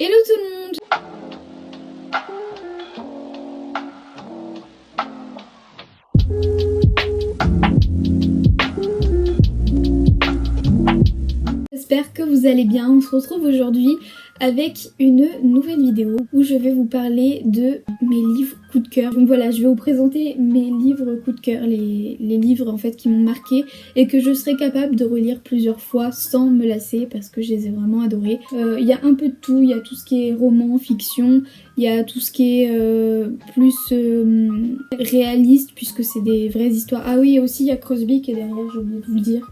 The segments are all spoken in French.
Hello tout le monde! J'espère que vous allez bien. On se retrouve aujourd'hui avec une nouvelle vidéo où je vais vous parler de mes livres coup de cœur. Donc voilà, je vais vous présenter mes livres coup de cœur, les livres en fait qui m'ont marqué et que je serai capable de relire plusieurs fois sans me lasser parce que je les ai vraiment adorés. Il y a un peu de tout, il y a tout ce qui est roman, fiction, il y a tout ce qui est plus réaliste puisque c'est des vraies histoires. Ah oui, aussi il y a Crosby qui est derrière, j'ai oublié de vous le dire.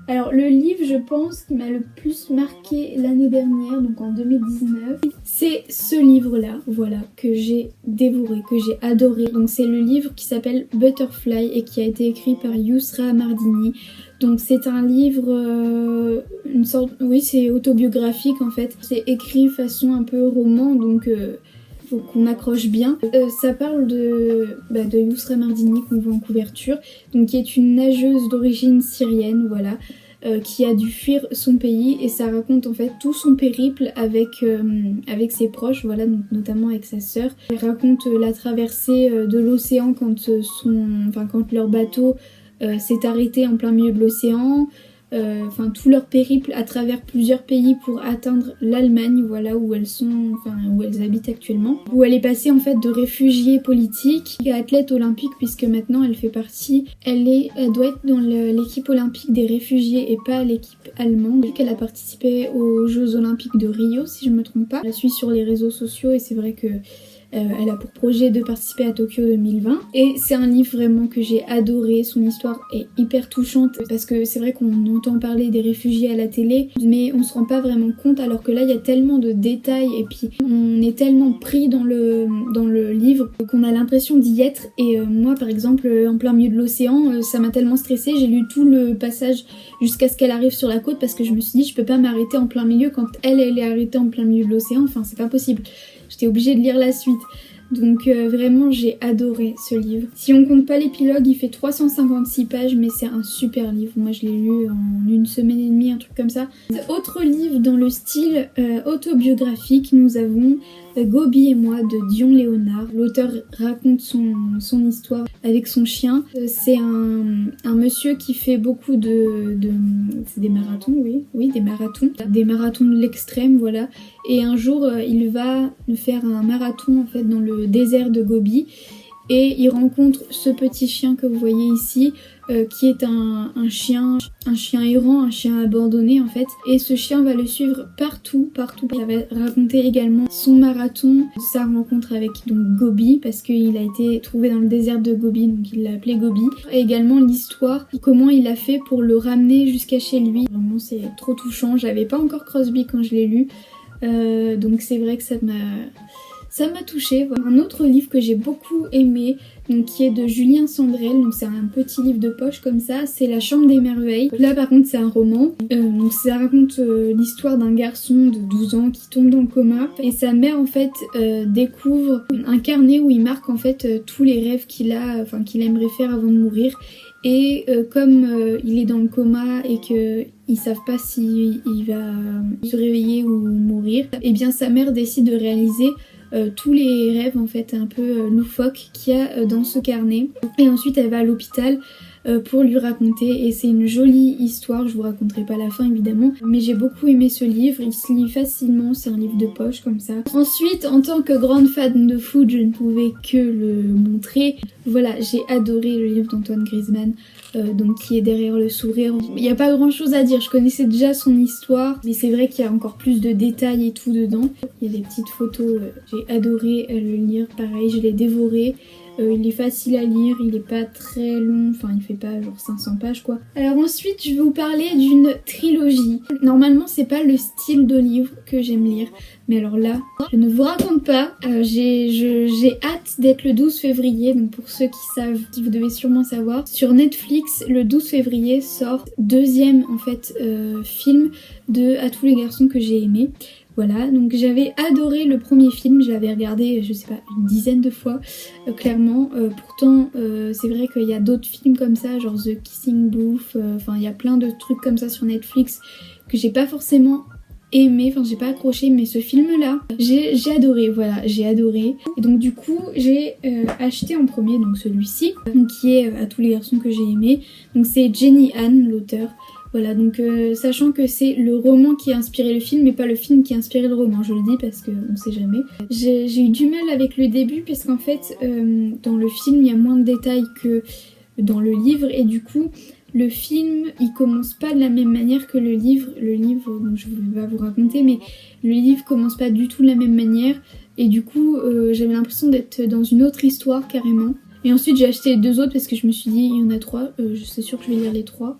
Alors le livre je pense qui m'a le plus marqué l'année dernière, donc en 2019, c'est ce livre là, voilà, que j'ai dévoré, que j'ai adoré. Donc c'est le livre qui s'appelle Butterfly et qui a été écrit par Yousra Mardini. Donc c'est un livre, une sorte, oui c'est autobiographique en fait, c'est écrit façon un peu roman donc... faut qu'on accroche bien. Ça parle de Yousra Mardini qu'on voit en couverture, donc qui est une nageuse d'origine syrienne, voilà, qui a dû fuir son pays et ça raconte en fait tout son périple avec ses proches, voilà, donc notamment avec sa sœur. Elle raconte la traversée de l'océan quand leur bateau s'est arrêté en plein milieu de l'océan. Enfin tout leur périple à travers plusieurs pays pour atteindre l'Allemagne, voilà, où elles habitent actuellement, où elle est passée en fait de réfugiée politique à athlète olympique puisque maintenant elle fait partie, elle doit être dans l'équipe olympique des réfugiés et pas l'équipe allemande, qu'elle a participé aux Jeux olympiques de Rio si je me trompe pas. Je la suis sur les réseaux sociaux et c'est vrai que elle a pour projet de participer à Tokyo 2020 et c'est un livre vraiment que j'ai adoré. Son histoire est hyper touchante parce que c'est vrai qu'on entend parler des réfugiés à la télé mais on se rend pas vraiment compte, alors que là il y a tellement de détails et puis on est tellement pris dans le livre qu'on a l'impression d'y être. Et moi par exemple en plein milieu de l'océan ça m'a tellement stressée, j'ai lu tout le passage jusqu'à ce qu'elle arrive sur la côte parce que je me suis dit je peux pas m'arrêter en plein milieu quand elle est arrêtée en plein milieu de l'océan, enfin c'est pas possible. J'étais obligée de lire la suite. Donc vraiment j'ai adoré ce livre. Si on compte pas l'épilogue, il fait 356 pages mais c'est un super livre. Moi je l'ai lu en une semaine et demie, un truc comme ça. Autre livre dans le style autobiographique, nous avons Gobi et moi de Dion Léonard. L'auteur raconte son histoire avec son chien. C'est un monsieur qui fait beaucoup c'est des marathons, oui des marathons de l'extrême, voilà. Et un jour il va faire un marathon en fait dans le désert de Gobi et il rencontre ce petit chien que vous voyez ici qui est un chien errant, un chien abandonné en fait, et ce chien va le suivre partout. Il va raconter également son marathon, sa rencontre avec donc Gobi parce qu'il a été trouvé dans le désert de Gobi, donc il l'a appelé Gobi, et également l'histoire, comment il a fait pour le ramener jusqu'à chez lui. Vraiment c'est trop touchant. J'avais pas encore Crosby quand je l'ai lu, donc c'est vrai que ça m'a touchée. Voilà. Un autre livre que j'ai beaucoup aimé, donc qui est de Julien Sandrel, donc c'est un petit livre de poche comme ça, c'est La Chambre des Merveilles. Là par contre c'est un roman, donc ça raconte l'histoire d'un garçon de 12 ans qui tombe dans le coma et sa mère en fait découvre un carnet où il marque en fait tous les rêves qu'il aimerait faire avant de mourir. Et comme il est dans le coma et qu'ils savent pas s'il va se réveiller ou mourir, et bien sa mère décide de réaliser tous les rêves en fait un peu loufoques qu'il y a dans ce carnet. Et ensuite elle va à l'hôpital pour lui raconter, et c'est une jolie histoire. Je vous raconterai pas la fin évidemment, mais j'ai beaucoup aimé ce livre, il se lit facilement, c'est un livre de poche comme ça. Ensuite, en tant que grande fan de foot, je ne pouvais que le montrer. Voilà, j'ai adoré le livre d'Antoine Griezmann, donc qui est Derrière le sourire. Il n'y a pas grand chose à dire, je connaissais déjà son histoire, mais c'est vrai qu'il y a encore plus de détails et tout dedans. Il y a des petites photos, j'ai adoré le lire, pareil, je l'ai dévoré. Il est facile à lire, il est pas très long, enfin il fait pas genre 500 pages quoi. Alors ensuite je vais vous parler d'une trilogie. Normalement c'est pas le style de livre que j'aime lire, mais alors là, je ne vous raconte pas, j'ai hâte d'être le 12 février, donc pour ceux qui savent, vous devez sûrement savoir, sur Netflix le 12 février sort deuxième en fait film de À tous les garçons que j'ai aimé. Voilà, donc j'avais adoré le premier film, je l'avais regardé, je sais pas, une dizaine de fois, clairement. Pourtant, c'est vrai qu'il y a d'autres films comme ça, genre The Kissing Booth, enfin il y a plein de trucs comme ça sur Netflix que j'ai pas forcément aimé, enfin j'ai pas accroché, mais ce film là j'ai adoré, voilà, j'ai adoré. Et donc du coup j'ai acheté en premier donc celui-ci, qui est À tous les garçons que j'ai aimé. Donc c'est Jenny Han l'auteur. Voilà, donc sachant que c'est le roman qui a inspiré le film et pas le film qui a inspiré le roman, je le dis parce qu'on sait jamais. J'ai eu du mal avec le début parce qu'en fait dans le film il y a moins de détails que dans le livre et du coup le film il commence pas de la même manière que le livre. Le livre, donc je vais pas vous raconter, mais le livre commence pas du tout de la même manière et du coup j'avais l'impression d'être dans une autre histoire carrément. Et ensuite j'ai acheté les 2 autres parce que je me suis dit il y en a 3, je suis sûre que je vais lire les 3.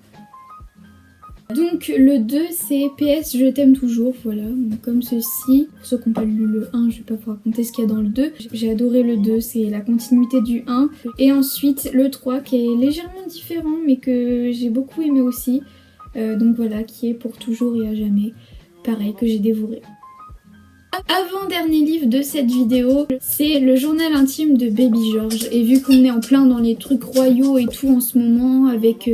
Donc le 2 c'est PS je t'aime toujours, voilà, donc, comme ceci. Pour ceux qui n'ont pas lu le 1, je vais pas vous raconter ce qu'il y a dans le 2. J'ai adoré le 2, c'est la continuité du 1. Et ensuite le 3 qui est légèrement différent mais que j'ai beaucoup aimé aussi. Donc voilà, qui est Pour toujours et à jamais, pareil, que j'ai dévoré. Avant-dernier livre de cette vidéo, c'est le journal intime de Baby George. Et vu qu'on est en plein dans les trucs royaux et tout en ce moment avec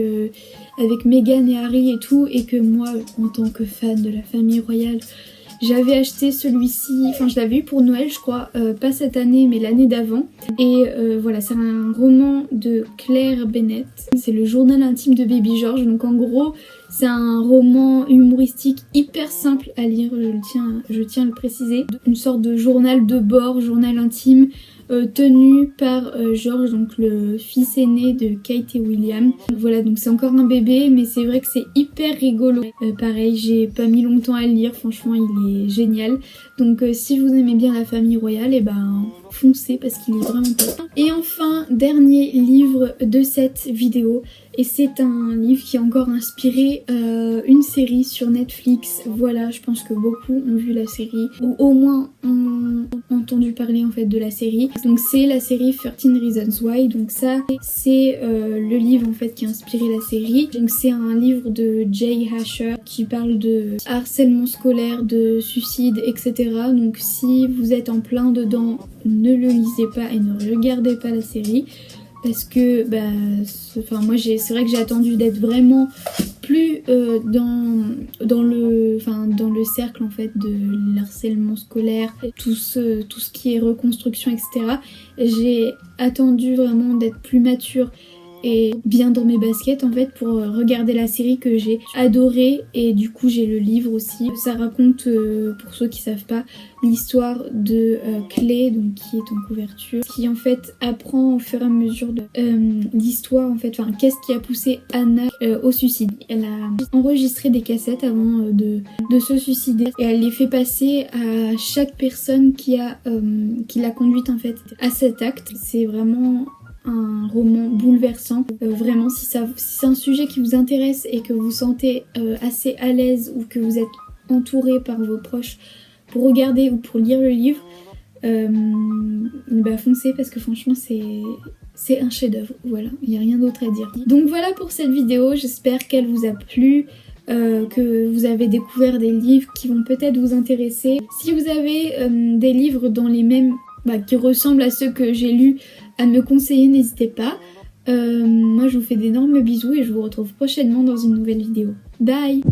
Meghan et Harry et tout, et que moi, en tant que fan de la famille royale, j'avais acheté celui-ci, enfin je l'avais eu pour Noël je crois, pas cette année mais l'année d'avant. Et voilà, c'est un roman de Claire Bennett. C'est le journal intime de Baby George, donc en gros c'est un roman humoristique hyper simple à lire, je tiens à le préciser. Une sorte de journal de bord, journal intime, tenu par George, donc le fils aîné de Kate et William. Voilà, donc c'est encore un bébé, mais c'est vrai que c'est hyper rigolo. Pareil, j'ai pas mis longtemps à le lire, franchement il est génial. Donc si vous aimez bien la famille royale, et ben foncez parce qu'il est vraiment top. Et enfin, dernier livre de cette vidéo, et c'est un livre qui a encore inspiré une série sur Netflix. Voilà, je pense que beaucoup ont vu la série, ou au moins ont entendu parler en fait de la série. Donc c'est la série 13 Reasons Why, donc ça c'est le livre en fait qui a inspiré la série. Donc c'est un livre de Jay Asher qui parle de harcèlement scolaire, de suicide, etc. Donc si vous êtes en plein dedans, ne le lisez pas et ne regardez pas la série. Parce que moi c'est vrai que j'ai attendu d'être vraiment plus dans le cercle en fait de l'harcèlement scolaire, tout ce qui est reconstruction, etc. J'ai attendu vraiment d'être plus mature et bien dans mes baskets en fait pour regarder la série que j'ai adorée. Et du coup j'ai le livre aussi. Ça raconte, pour ceux qui savent pas, l'histoire de Clay, donc qui est en couverture, qui en fait apprend au fur et à mesure de l'histoire en fait, enfin qu'est-ce qui a poussé Anna au suicide. Elle a enregistré des cassettes avant de se suicider et elle les fait passer à chaque personne qui l'a conduite en fait à cet acte. C'est vraiment un roman bouleversant. Vraiment, si c'est un sujet qui vous intéresse et que vous vous sentez assez à l'aise ou que vous êtes entouré par vos proches pour regarder ou pour lire le livre, foncez parce que franchement c'est un chef-d'œuvre. Voilà, il n'y a rien d'autre à dire. Donc voilà pour cette vidéo, j'espère qu'elle vous a plu. Que vous avez découvert des livres qui vont peut-être vous intéresser. Si vous avez des livres dans les mêmes qui ressemblent à ceux que j'ai lus, à me conseiller, n'hésitez pas. Moi je vous fais d'énormes bisous et je vous retrouve prochainement dans une nouvelle vidéo. Bye!